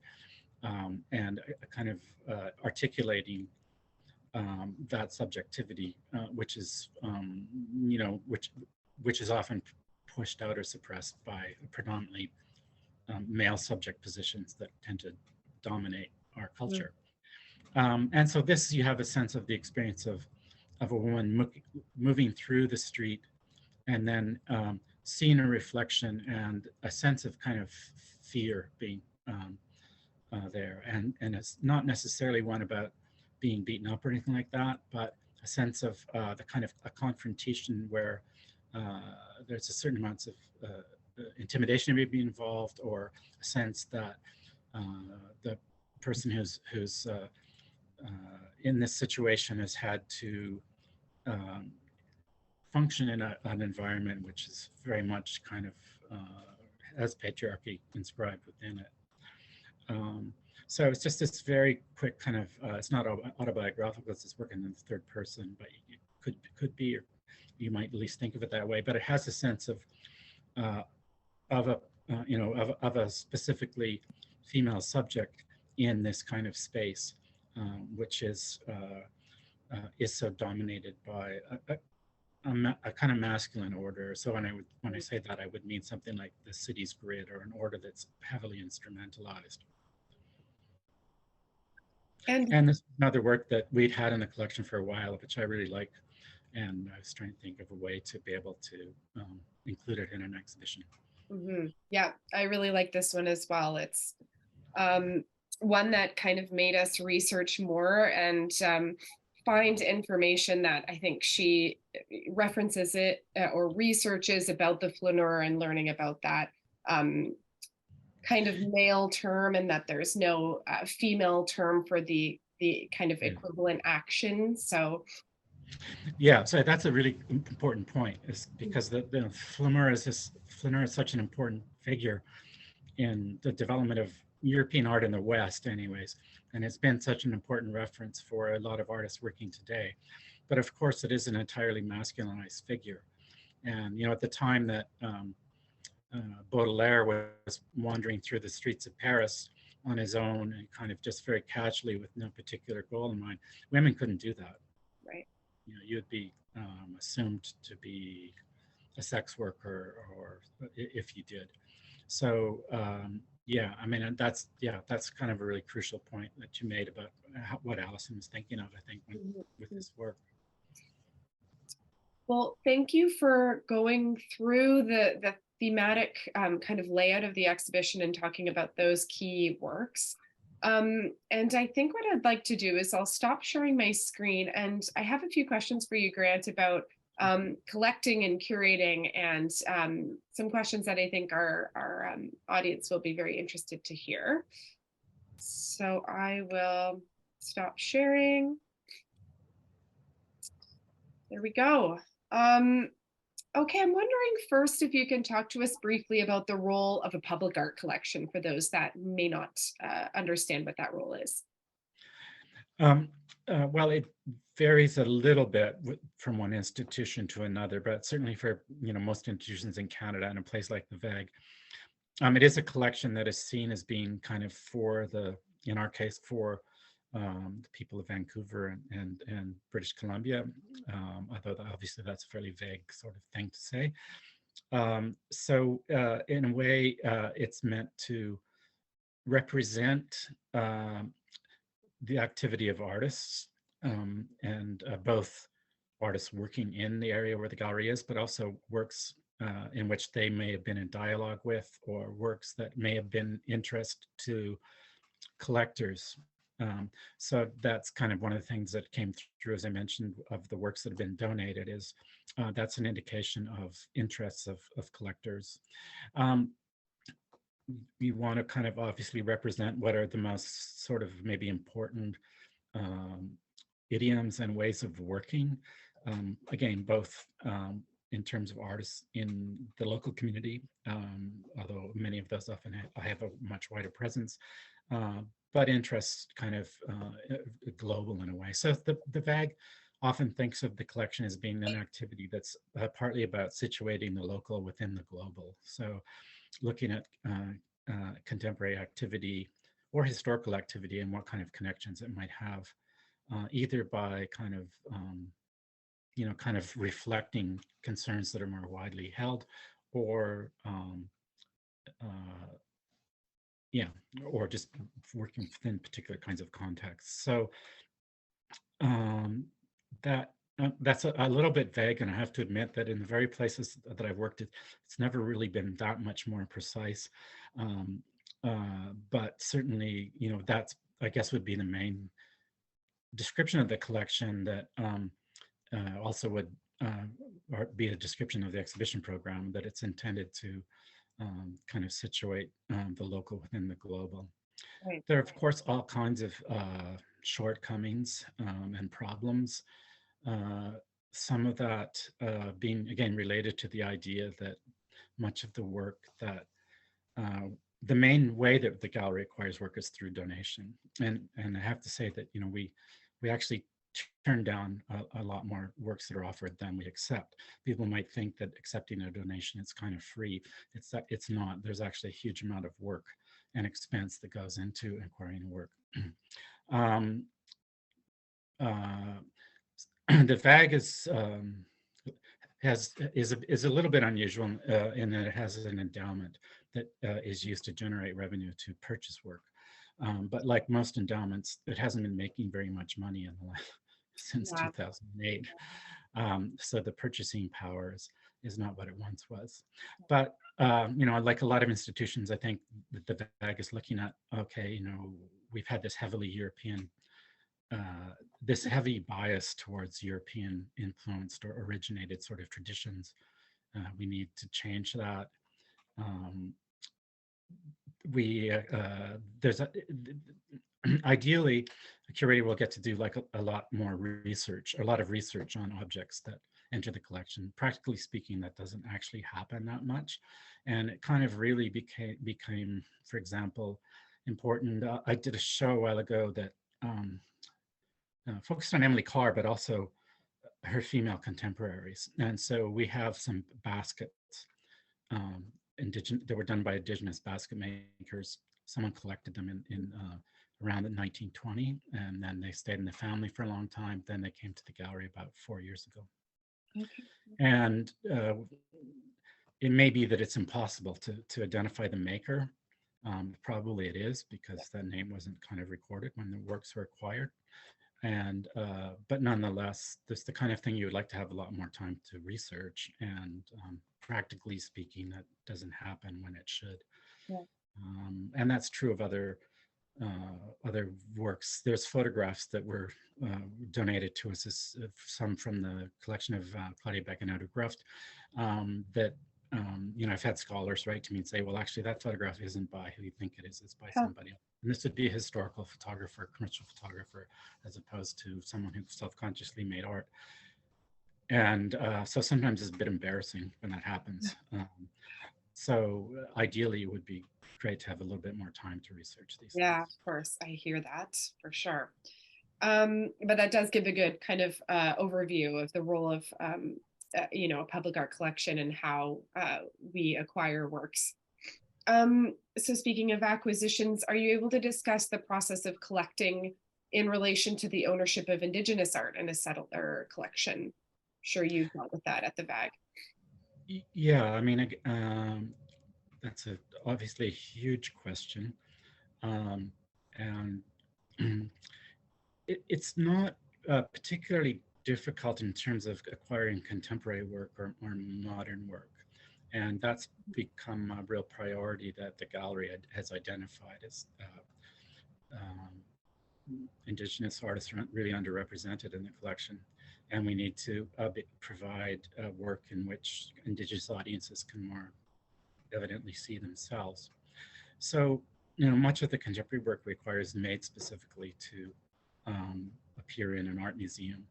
and a kind of articulating that subjectivity, which is, which is often pushed out or suppressed by predominantly male subject positions that tend to dominate our culture. And so this, you have a sense of the experience of a woman moving through the street and then seeing a reflection and a sense of kind of fear being there. And it's not necessarily one about being beaten up or anything like that, but a sense of the kind of a confrontation where there's a certain amounts of intimidation may be involved, or a sense that the person who's in this situation has had to function in an environment which is very much kind of has patriarchy inscribed within it. So it's just this very quick kind of, it's not autobiographical, it's just working in the third person, but it could be, or you might at least think of it that way, but it has a sense of a specifically female subject in this kind of space, which is so dominated by a kind of masculine order. So when I say that, I would mean something like the city's grid, or an order that's heavily instrumentalized. And this is another work that we'd had in the collection for a while, which I really like, and I was trying to think of a way to be able to include it in an exhibition. Mm-hmm. Yeah, I really like this one as well. It's one that kind of made us research more and find information that I think she references it or researches about the flaneur and learning about that kind of male term, and that there's no female term for the kind of equivalent action. So yeah, so that's a really important point, is because the flaneur is such an important figure in the development of European art in the West anyways, and it's been such an important reference for a lot of artists working today. But of course it is an entirely masculinized figure. And at the time that Baudelaire was wandering through the streets of Paris on his own and kind of just very casually with no particular goal in mind, women couldn't do that. Right. You'd be assumed to be a sex worker, or if you did. So yeah, I mean, that's kind of a really crucial point that you made about what Allison was thinking of, I think, with this work. Well, thank you for going through the thematic kind of layout of the exhibition and talking about those key works. And I think what I'd like to do is I'll stop sharing my screen, and I have a few questions for you, Grant, about collecting and curating, and some questions that I think our audience will be very interested to hear. So I will stop sharing. There we go. Okay, I'm wondering first if you can talk to us briefly about the role of a public art collection for those that may not understand what that role is. Well, it varies a little bit from one institution to another, but certainly for most institutions in Canada and a place like the VAG, it is a collection that is seen as being kind of in our case, for the people of Vancouver and British Columbia, although obviously that's a fairly vague sort of thing to say. So in a way, it's meant to represent the activity of artists, and both artists working in the area where the gallery is, but also works in which they may have been in dialogue with, or works that may have been interest to collectors. So that's kind of one of the things that came through, as I mentioned, of the works that have been donated, is that's an indication of interests of collectors. We want to kind of obviously represent what are the most sort of maybe important idioms and ways of working. Again, both in terms of artists in the local community, although many of those often have a much wider presence, but interests kind of global in a way. So the VAG often thinks of the collection as being an activity that's partly about situating the local within the global. So looking at contemporary activity or historical activity and what kind of connections it might have, either by kind of kind of reflecting concerns that are more widely held, or yeah, or just working within particular kinds of contexts. So that's a little bit vague, and I have to admit that in the very places that I've worked, it's never really been that much more precise. But certainly, that's, I guess, would be the main description of the collection, that also would be a description of the exhibition program, that it's intended to kind of situate the local within the global. Right. There are, of course, all kinds of shortcomings and problems. Some of that being, again, related to the idea that much of the work that the main way that the gallery acquires work is through donation. And I have to say that, we actually turn down a lot more works that are offered than we accept. People might think that accepting a donation is kind of free. It's not. There's actually a huge amount of work and expense that goes into acquiring work. The VAG is a little bit unusual in that it has an endowment that is used to generate revenue to purchase work. But like most endowments, it hasn't been making very much money since 2008. So the purchasing power is not what it once was. But like a lot of institutions, I think that the VAG is looking at, okay, we've had this heavily European, this heavy bias towards European influenced or originated sort of traditions. We need to change that. Ideally, a curator will get to do like a lot more research, a lot of research on objects that enter the collection. Practically speaking, that doesn't actually happen that much. And it kind of really became, for example, important. I did a show a while ago that focused on Emily Carr, but also her female contemporaries. And so we have some baskets that were done by Indigenous basket makers. Someone collected them in around 1920, and then they stayed in the family for a long time. Then they came to the gallery about 4 years ago. Okay. And it may be that it's impossible to identify the maker. Probably it is, because that name wasn't kind of recorded when the works were acquired. And but nonetheless, this is the kind of thing you would like to have a lot more time to research, and practically speaking, that doesn't happen when it should. Yeah. And that's true of other works. There's photographs that were donated to us, some from the collection of Claudia Beckenow-Gruft, that I've had scholars write to me and say, well, actually, that photograph isn't by who you think it is, it's by somebody else. And this would be a historical photographer, commercial photographer, as opposed to someone who self-consciously made art. And so sometimes it's a bit embarrassing when that happens. So ideally, it would be great to have a little bit more time to research these things. Of course, I hear that for sure. But that does give a good kind of overview of the role of a public art collection and how we acquire works. So speaking of acquisitions, are you able to discuss the process of collecting in relation to the ownership of Indigenous art in a settler collection. Sure, you've dealt with that at the VAG. Yeah, I mean, that's obviously a huge question. And it's not particularly difficult in terms of acquiring contemporary work or modern work. And that's become a real priority that the gallery has identified as Indigenous artists are really underrepresented in the collection. And we need to provide work in which Indigenous audiences can more evidently see themselves. So, much of the contemporary work requires made specifically to appear in an art museum.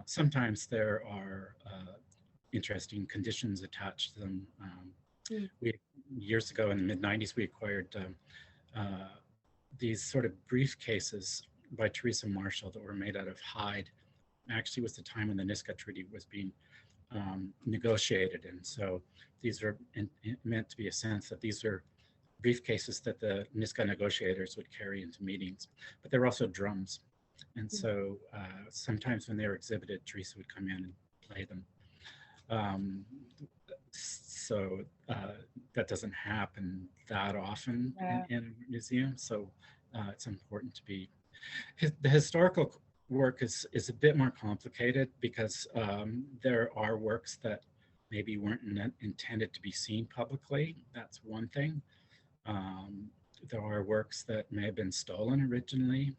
Sometimes there are interesting conditions attached to them. Years ago in the mid-90s, we acquired these sort of briefcases by Teresa Marshall that were made out of hide. Actually, was the time when the Nisga'a Treaty was being negotiated, and so these are meant to be a sense that these are briefcases that the Nisga'a negotiators would carry into meetings, but they're also drums. And so sometimes when they were exhibited, Teresa would come in and play them. So that doesn't happen that often in museums. So it's important to be. The historical work is a bit more complicated because there are works that maybe weren't intended to be seen publicly. That's one thing. There are works that may have been stolen originally.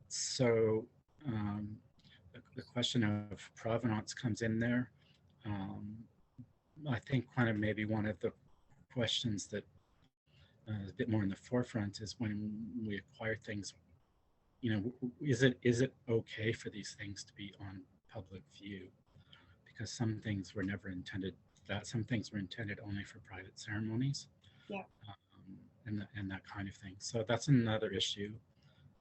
So the question of provenance comes in there. I think kind of maybe one of the questions that is a bit more in the forefront is when we acquire things, is it okay for these things to be on public view? Because some things were never intended that. Some things were intended only for private ceremonies. Yeah. And that kind of thing. So that's another issue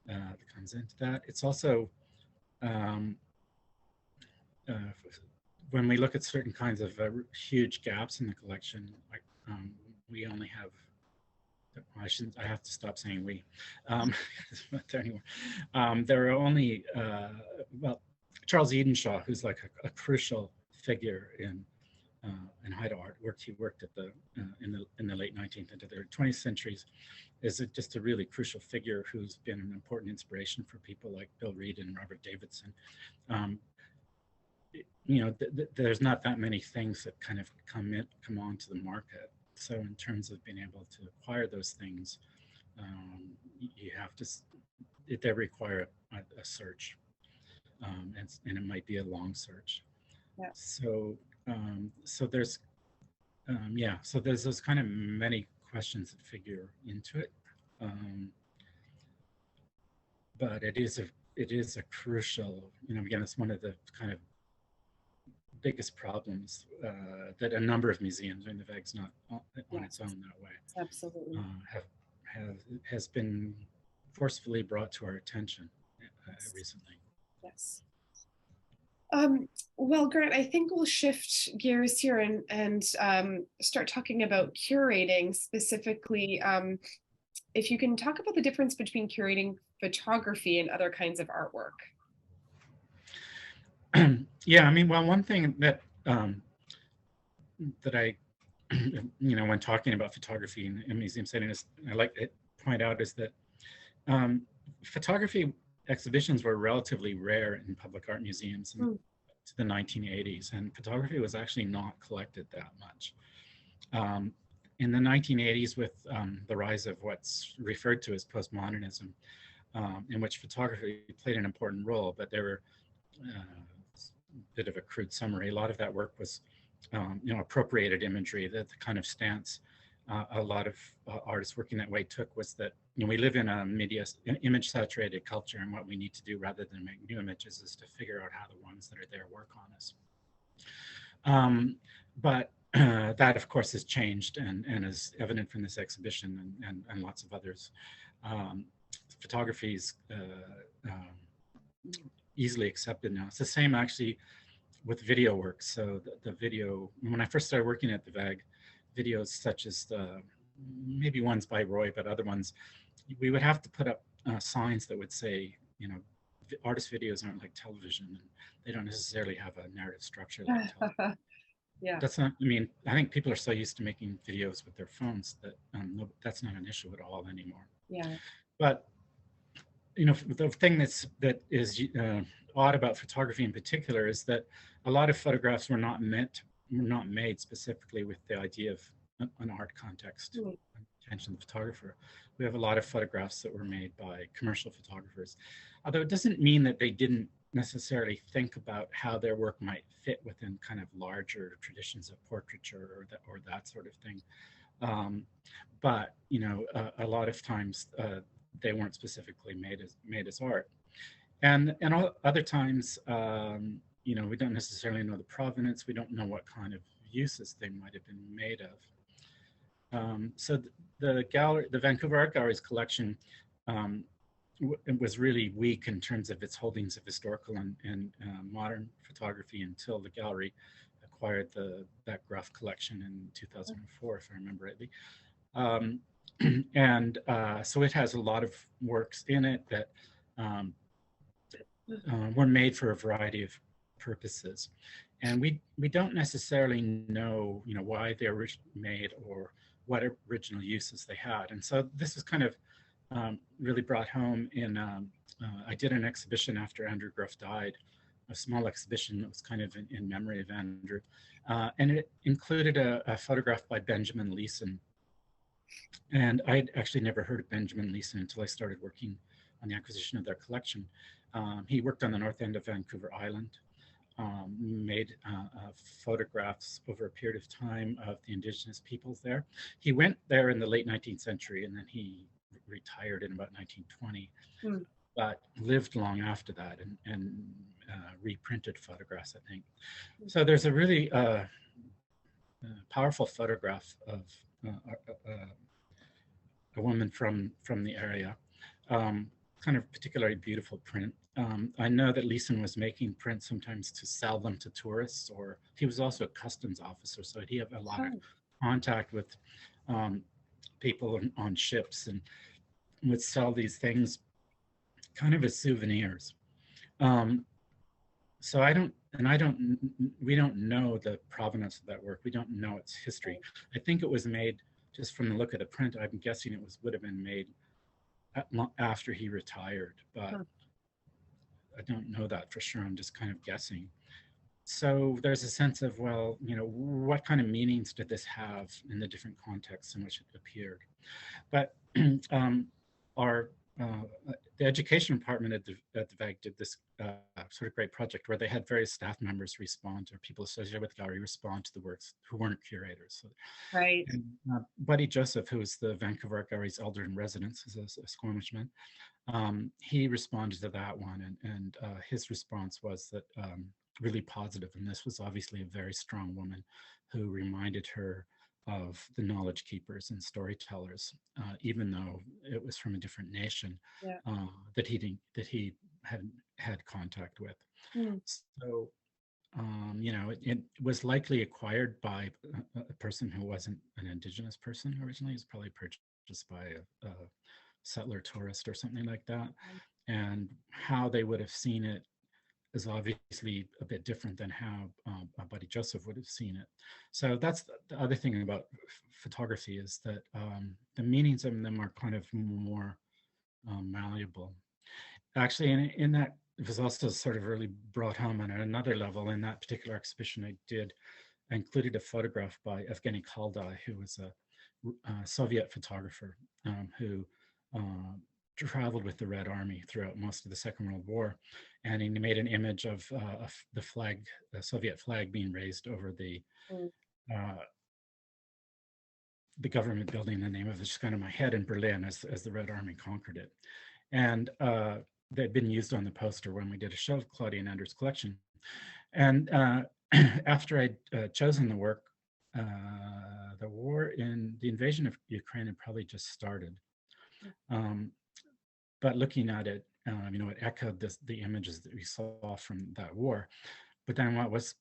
that comes into that. It's also when we look at certain kinds of huge gaps in the collection, like we only have. I have to stop saying we. But anyway, there are only Charles Edenshaw, who's like a crucial figure in Haida art. He worked at in the late 19th into the 20th centuries, is just a really crucial figure who's been an important inspiration for people like Bill Reed and Robert Davidson. There's not that many things that kind of come onto the market. So in terms of being able to acquire those things, you have to. They require a search, and it might be a long search. Yeah. So there's so there's those kind of many questions that figure into it, but it is a crucial, again, it's one of the kind of biggest problems that a number of museums, the VAG's not on its own that way, absolutely, has been forcefully brought to our attention recently. Yes. Well, Grant, I think we'll shift gears here and start talking about curating specifically. If you can talk about the difference between curating photography and other kinds of artwork. Yeah, one thing that that I, when talking about photography in museum settings, I like to point out is that photography exhibitions were relatively rare in public art museums in the 1980s, and photography was actually not collected that much. In the 1980s, with the rise of what's referred to as postmodernism, in which photography played an important role, but there were a bit of a crude summary. A lot of that work was, appropriated imagery. The kind of stance a lot of artists working that way took was that we live in a image saturated culture, and what we need to do rather than make new images is to figure out how the ones that are there work on us. But that of course has changed and is evident from this exhibition and lots of others. Photography is easily accepted now. It's the same actually with video work. So the video, when I first started working at the VAG, videos such as maybe ones by Roy, but other ones, we would have to put up signs that would say, artist videos aren't like television, and they don't necessarily have a narrative structure like television. Yeah. That's not, I mean, I think people are so used to making videos with their phones that no, that's not an issue at all anymore. Yeah. But, the thing that is odd about photography in particular is that a lot of photographs were not made specifically with the idea of an art context, intention of the photographer. We have a lot of photographs that were made by commercial photographers, although it doesn't mean that they didn't necessarily think about how their work might fit within kind of larger traditions of portraiture or that sort of thing. But a lot of times they weren't specifically made as art, and other times we don't necessarily know the provenance. We don't know what kind of uses they might have been made of. So the Vancouver Art Gallery's collection was really weak in terms of its holdings of historical and modern photography until the gallery acquired that Gruff collection in 2004, if I remember rightly. And so it has a lot of works in it that were made for a variety of purposes. And we don't necessarily know, why they were made or what original uses they had. And so this is kind of really brought home in, I did an exhibition after Andrew Gruff died, a small exhibition that was kind of in memory of Andrew. And it included a photograph by Benjamin Leeson. And I'd actually never heard of Benjamin Leeson until I started working on the acquisition of their collection. He worked on the north end of Vancouver Island, made photographs over a period of time of the Indigenous peoples there. He went there in the late 19th century, and then he retired in about 1920, but lived long after that and reprinted photographs, I think. So there's a really powerful photograph of a woman from the area, kind of particularly beautiful print. I know that Leeson was making prints sometimes to sell them to tourists, or he was also a customs officer, so he had a lot of contact with people on ships and would sell these things kind of as souvenirs. So we don't know the provenance of that work. We don't know its history. I think it was made, just from the look of the print, I'm guessing it would have been made after he retired, but I don't know that for sure. I'm just kind of guessing. So there's a sense of, well, what kind of meanings did this have in the different contexts in which it appeared? But the education department at the VAG did this sort of great project where they had various staff members respond, or people associated with the gallery respond to the works who weren't curators. So, right. And, Buddy Joseph, who is the Vancouver Art Gallery's elder in residence, is a Squamishman. He responded to that one, and his response was that really positive, and this was obviously a very strong woman who reminded her of the knowledge keepers and storytellers, even though it was from a different nation that he had contact with. So, it was likely acquired by a person who wasn't an Indigenous person originally. It was probably purchased by a settler tourist or something like that. And how they would have seen it is obviously a bit different than how Buddy Joseph would have seen it. So that's the other thing about photography, is that the meanings of them are kind of more malleable. Actually, in that, it was also sort of really brought home on another level. In that particular exhibition I did, I included a photograph by Evgeny Kaldai, who was a Soviet photographer who traveled with the Red Army throughout most of the Second World War, and he made an image of the flag, the Soviet flag, being raised over the government building, in the name of, it's just kind of my head, in Berlin, as the Red Army conquered it. And they'd been used on the poster when we did a show of Claudia and Andrew's collection. And after I'd chosen the work, the invasion of Ukraine had probably just started. But looking at it, it echoed the images that we saw from that war. But then what was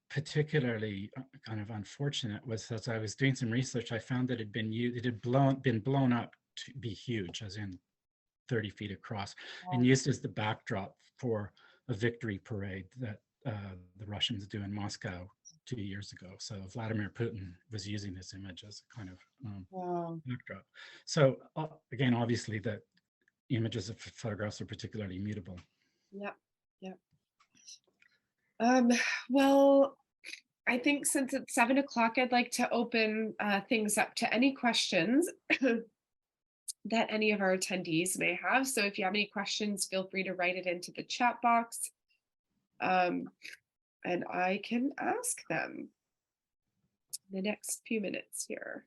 particularly kind of unfortunate was, as I was doing some research, I found that it had been blown up to be huge, as in 30 feet across, Wow. and used as the backdrop for a victory parade that the Russians do in Moscow 2 years ago. So Vladimir Putin was using this image as a kind of Wow. backdrop. So again, obviously the images of photographs are particularly mutable. Yep. Yep. Well, I think since it's 7 o'clock, I'd like to open things up to any questions that any of our attendees may have. So if you have any questions, feel free to write it into the chat box, and I can ask them in the next few minutes here.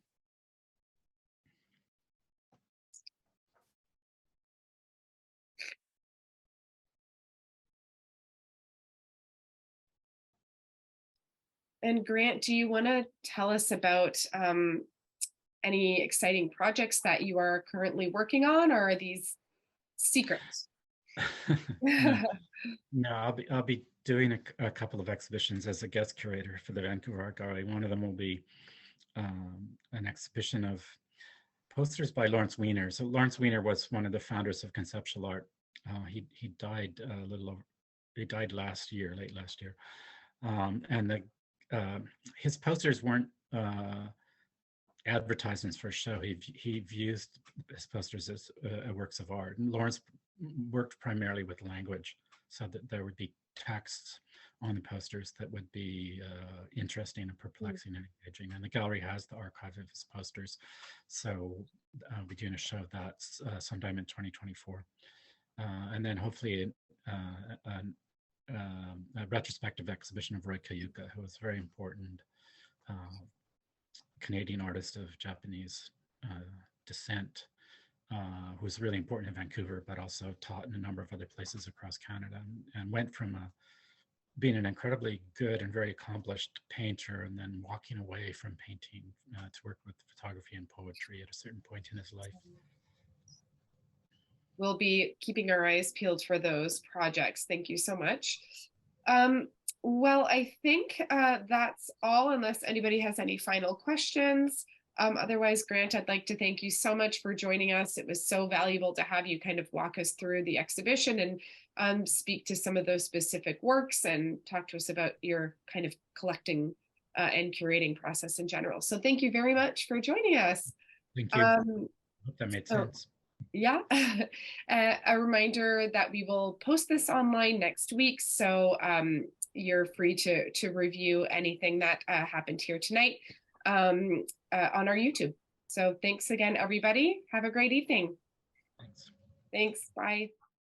And Grant, do you want to tell us about any exciting projects that you are currently working on, or are these secrets? No, I'll be doing a couple of exhibitions as a guest curator for the Vancouver Art Gallery. One of them will be an exhibition of posters by Lawrence Weiner. So Lawrence Weiner was one of the founders of conceptual art. He died he died last year, late last year, and his posters weren't advertisements for a show. He used his posters as works of art. And Lawrence worked primarily with language, so that there would be texts on the posters that would be interesting and perplexing and engaging. And the gallery has the archive of his posters, so we'll be doing a show of that sometime in 2024, and then hopefully a retrospective exhibition of Roy Kayuka, who was a very important Canadian artist of Japanese descent, who was really important in Vancouver, but also taught in a number of other places across Canada, and went from being an incredibly good and very accomplished painter, and then walking away from painting to work with photography and poetry at a certain point in his life. We'll be keeping our eyes peeled for those projects. Thank you so much. Well, I think that's all, unless anybody has any final questions. Otherwise, Grant, I'd like to thank you so much for joining us. It was so valuable to have you kind of walk us through the exhibition and speak to some of those specific works and talk to us about your kind of collecting and curating process in general. So thank you very much for joining us. Thank you. I hope that made sense. Yeah. A reminder that we will post this online next week. So you're free to review anything that happened here tonight on our YouTube. So thanks again, everybody. Have a great evening. Thanks. Thanks. Bye.